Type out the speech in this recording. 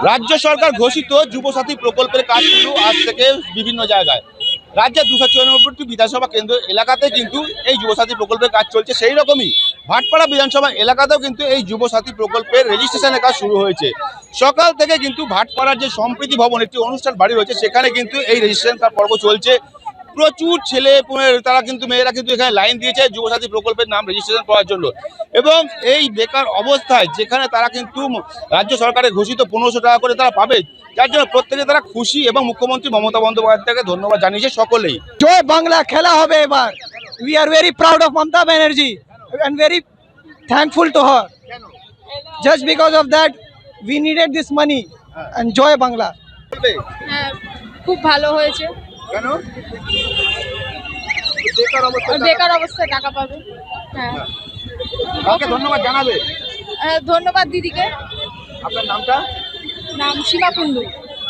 রাজ্য সরকার ঘোষিত যুবসাথী প্রকল্পের কাজ শুরু আজ থেকে বিভিন্ন জায়গায়। রাজ্যের 294টি বিধানসভা কেন্দ্র এলাকাতে কিন্তু এই যুবসাথী প্রকল্পের কাজ চলছে। সেই রকমই ভাটপাড়া বিধানসভা এলাকাতেও কিন্তু এই যুবসাথী প্রকল্পের রেজিস্ট্রেশনের কাজ শুরু হয়েছে। সকাল থেকে কিন্তু ভাটপাড়ার যে সম্প্রীতি ভবন একটি অনুষ্ঠান বাড়ি রয়েছে, সেখানে কিন্তু এই রেজিস্ট্রেশন পর্ব চলছে। প্রচুর ছেলে তারা কিন্তু মেয়েরা কিন্তু এখানে লাইন দিয়েছে যুবসাথী প্রকল্পের নাম রেজিস্ট্রেশন করার জন্য। এবং এই বেকার অবস্থায় যেখানে তারা কিন্তু রাজ্য সরকারের ঘোষিত 1500 টাকা করে তারা পাবে, যার জন্য প্রত্যেকে তারা খুশি এবং মুখ্যমন্ত্রী মমতা বন্দ্যোপাধ্যায়কে ধন্যবাদ জানিয়েছে সকলেই। জয় বাংলা খেলা হবে এবার। We are very proud of Mamata Banerjee and very thankful to her. Just because of that we needed this money and জয় বাংলা। হ্যাঁ, খুব ভালো হয়েছে। কেন? বেকার অবস্থায় টাকা পাবে। হ্যাঁ, কাকে ধন্যবাদ জানাবে? ধন্যবাদ দিদিকে। আপনার নামটা? নাম সীমা কুন্ডু।